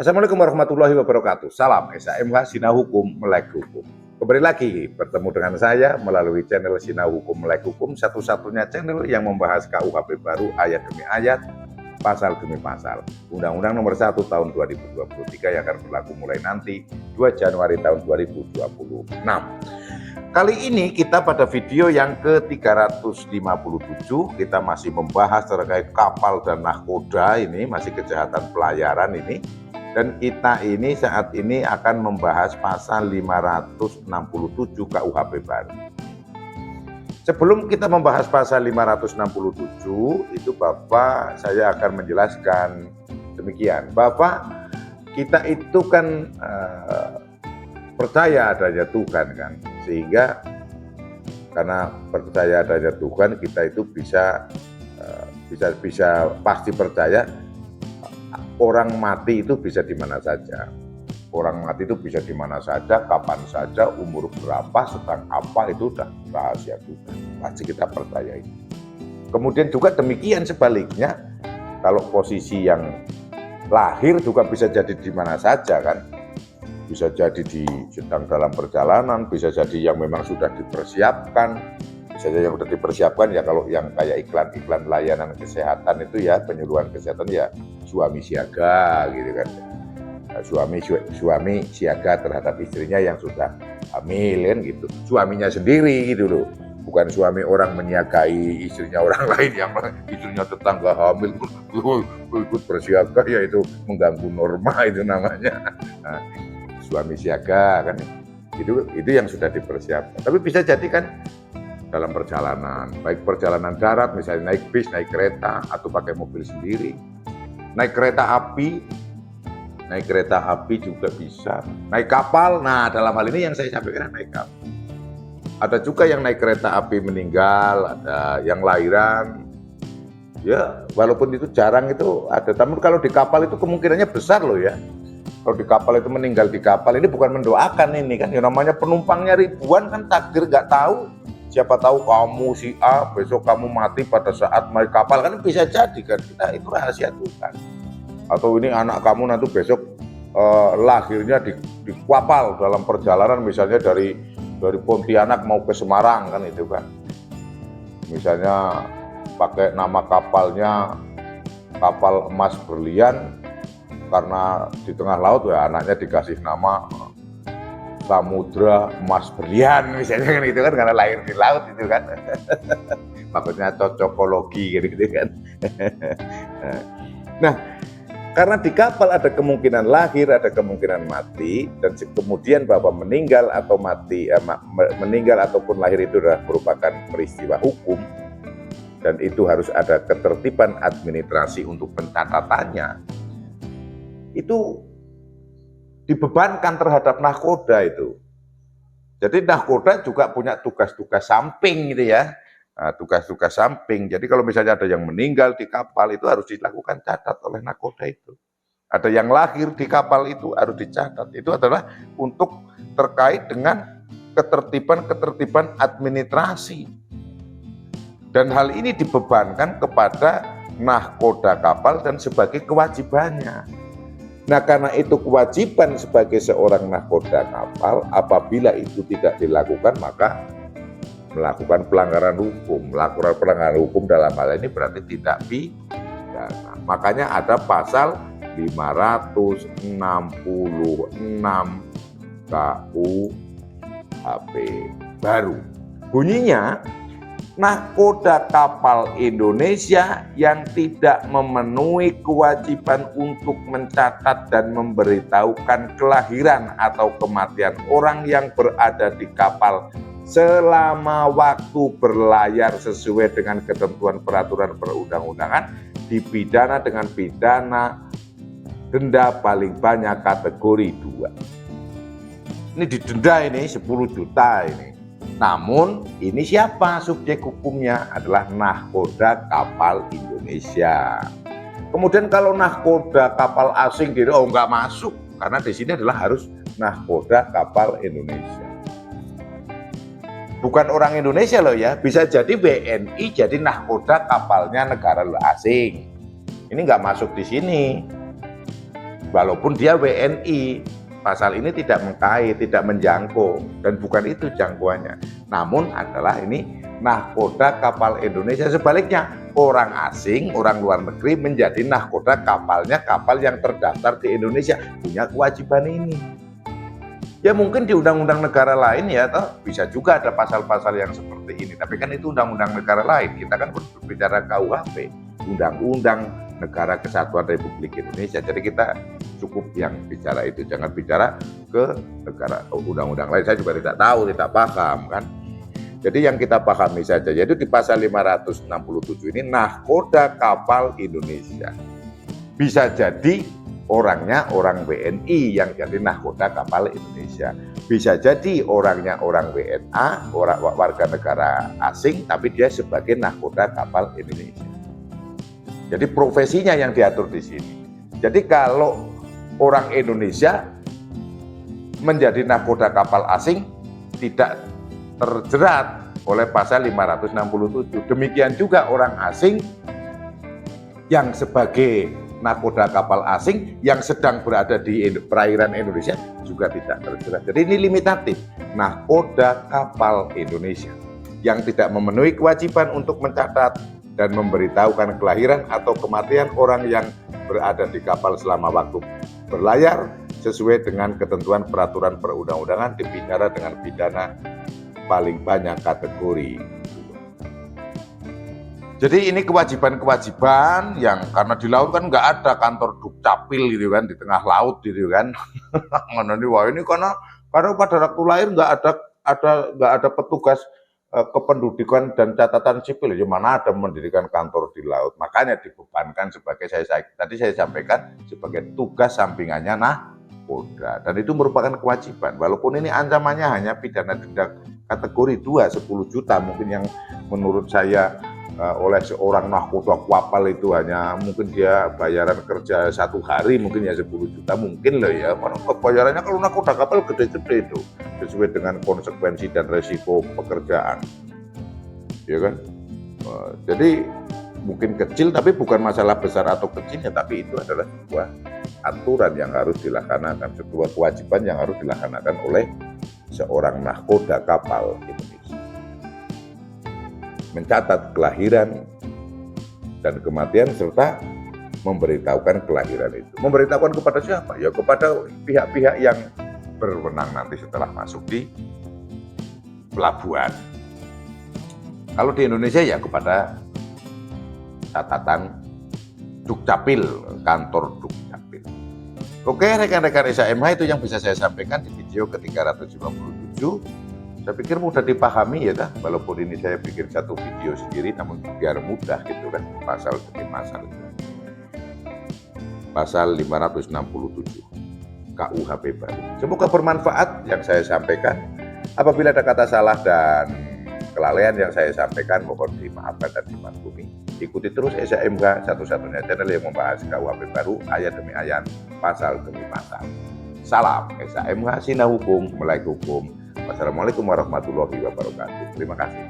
Assalamualaikum warahmatullahi wabarakatuh. Salam SHMH Sinau Hukum Melek Hukum. Kembali lagi bertemu dengan saya melalui channel Sinau Hukum Melek Hukum, satu-satunya channel yang membahas KUHP baru ayat demi ayat, pasal demi pasal. Undang-Undang Nomor 1 Tahun 2023 yang akan berlaku mulai nanti 2 Januari tahun 2026. Kali ini kita pada video yang ke-357, kita masih membahas terkait kapal dan nahkoda ini, masih kejahatan pelayaran ini. Dan kita ini saat ini akan membahas pasal 567 KUHP baru. Sebelum kita membahas pasal 567, itu Bapak saya akan menjelaskan demikian. Bapak, kita itu kan percaya adanya Tuhan kan, sehingga karena percaya adanya Tuhan kita itu bisa pasti percaya orang mati itu bisa di mana saja. Orang mati itu bisa di mana saja, kapan saja, umur berapa, sedang apa, itu udah rahasia Tuhan. Pasti kita percaya itu. Kemudian juga demikian sebaliknya, kalau posisi yang lahir juga bisa jadi di mana saja kan. Bisa jadi sedang dalam perjalanan, bisa jadi yang memang sudah dipersiapkan, bisa jadi yang sudah dipersiapkan ya kalau yang kayak iklan-iklan layanan kesehatan itu ya, penyuluhan kesehatan ya suami siaga gitu kan. Suami siaga terhadap istrinya yang sudah hamil kan gitu. Suaminya sendiri gitu loh. Bukan suami orang menyiagai istrinya orang lain yang istrinya tetangga hamil ikut bersiaga, ya itu mengganggu norma itu namanya. Nah, suami siaga kan itu yang sudah dipersiapkan. Tapi bisa jadi kan dalam perjalanan, baik perjalanan darat misalnya naik bis, naik kereta atau pakai mobil sendiri, naik kereta api juga bisa, naik kapal. Nah, dalam hal ini yang saya sampaikan naik kapal. Ada juga yang naik kereta api meninggal, ada yang lahiran. Ya, walaupun itu jarang itu ada, tapi kalau di kapal itu kemungkinannya besar loh ya. Kalau di kapal itu meninggal di kapal, ini bukan mendoakan ini kan, ya namanya penumpangnya ribuan kan, takdir nggak tahu. Siapa tahu kamu si A besok kamu mati pada saat naik kapal kan, bisa jadi kan, kita itu rahasia Tuhan. Atau ini anak kamu nanti besok lahirnya di kapal dalam perjalanan misalnya dari Pontianak mau ke Semarang kan, itu kan. Misalnya pakai nama kapalnya kapal emas berlian, karena di tengah laut ya anaknya dikasih nama Samudra Emas Berlian misalnya kan, itu kan karena lahir di laut itu kan. Maksudnya cocokologi gitu kan. Nah, karena di kapal ada kemungkinan lahir, ada kemungkinan mati, dan kemudian Bapak meninggal atau mati, meninggal ataupun lahir itu adalah merupakan peristiwa hukum, dan itu harus ada ketertiban administrasi untuk pencatatannya. Itu dibebankan terhadap nahkoda itu. Jadi nahkoda juga punya tugas-tugas samping gitu ya. Nah, tugas-tugas samping. Jadi kalau misalnya ada yang meninggal di kapal itu harus dilakukan catat oleh nahkoda itu. Ada yang lahir di kapal itu harus dicatat. Itu adalah untuk terkait dengan ketertiban administrasi. Dan hal ini dibebankan kepada nahkoda kapal dan sebagai kewajibannya. Nah, karena itu kewajiban sebagai seorang nahkoda kapal, apabila itu tidak dilakukan maka melakukan pelanggaran hukum. Melakukan pelanggaran hukum dalam hal ini berarti tidak pidana. Makanya ada pasal 566 KUHP baru. Bunyinya, nahkoda kapal Indonesia yang tidak memenuhi kewajiban untuk mencatat dan memberitahukan kelahiran atau kematian orang yang berada di kapal selama waktu berlayar sesuai dengan ketentuan peraturan perundang-undangan dipidana dengan pidana denda paling banyak kategori 2. Ini didenda ini 10 juta ini. Namun ini siapa subjek hukumnya? Adalah nahkoda kapal Indonesia. Kemudian kalau nahkoda kapal asing nggak masuk, karena di sini adalah harus nahkoda kapal Indonesia. Bukan orang Indonesia loh ya, bisa jadi WNI jadi nahkoda kapalnya negara asing. Ini nggak masuk di sini. Walaupun dia WNI, pasal ini tidak mengkait, tidak menjangkau, dan bukan itu jangkauannya. Namun adalah ini nahkoda kapal Indonesia. Sebaliknya, orang asing, orang luar negeri menjadi nahkoda kapalnya, kapal yang terdaftar di Indonesia, punya kewajiban ini. Ya mungkin di undang-undang negara lain ya, toh bisa juga ada pasal-pasal yang seperti ini. Tapi kan itu undang-undang negara lain. Kita kan berbicara KUHP, Undang-Undang Negara Kesatuan Republik Indonesia. Jadi kita cukup yang bicara itu, jangan bicara ke negara undang-undang lain. Saya juga tidak tahu, tidak paham kan. Jadi yang kita pahami saja, yaitu di pasal 567 ini nahkoda kapal Indonesia. Bisa jadi orangnya orang WNI yang jadi nahkoda kapal Indonesia. Bisa jadi orangnya orang WNA, orang warga negara asing, tapi dia sebagai nahkoda kapal Indonesia. Jadi profesinya yang diatur di sini. Jadi kalau orang Indonesia menjadi nahkoda kapal asing tidak terjerat oleh pasal 567. Demikian juga orang asing yang sebagai nahkoda kapal asing yang sedang berada di perairan Indonesia juga tidak terjerat. Jadi ini limitatif, nahkoda kapal Indonesia yang tidak memenuhi kewajiban untuk mencatat dan memberitahukan kelahiran atau kematian orang yang berada di kapal selama waktu berlayar sesuai dengan ketentuan peraturan perundang-undangan dipidana dengan pidana paling banyak kategori. Jadi ini kewajiban-kewajiban yang karena di laut kan nggak ada kantor dukcapil gitu kan, di tengah laut gitu kan. Wah ini karena pada waktu lahir nggak ada petugas kependudukan dan catatan sipil, ya mana ada mendirikan kantor di laut. Makanya dibebankan sebagai tadi saya sampaikan sebagai tugas sampingannya nahkoda, dan itu merupakan kewajiban. Walaupun ini ancamannya hanya pidana denda kategori 2 10 juta, mungkin yang menurut saya oleh seorang nahkoda kapal itu hanya mungkin dia bayaran kerja 1 hari mungkin ya 10 juta mungkin loh ya. Karena bayarannya kalau nahkoda kapal gede-gede itu sesuai dengan konsekuensi dan resiko pekerjaan, ya kan. Jadi mungkin kecil tapi bukan masalah besar atau kecilnya, tapi itu adalah sebuah aturan yang harus dilaksanakan, sebuah kewajiban yang harus dilaksanakan oleh seorang nahkoda kapal Indonesia. Mencatat kelahiran dan kematian serta memberitahukan kelahiran itu. Memberitahukan kepada siapa? Ya kepada pihak-pihak yang berwenang nanti setelah masuk di pelabuhan. Kalau di Indonesia ya kepada catatan Dukcapil, kantor Dukcapil. Oke, rekan-rekan SHMH, itu yang bisa saya sampaikan di video ke-357. Saya pikir mudah dipahami ya, walaupun ini saya bikin satu video sendiri, namun biar mudah gitu kan, pasal demi pasal. Pasal 567 KUHP baru. Semoga bermanfaat yang saya sampaikan. Apabila ada kata salah dan kelalaian yang saya sampaikan, mohon dimaafkan dan dimaklumi. Ikuti terus SHMH, satu-satunya channel yang membahas KUHP baru, ayat demi ayat, pasal demi pasal. Salam SHMH, Sinah Hukum, Melek Hukum. Wassalamualaikum warahmatullahi wabarakatuh. Terima kasih.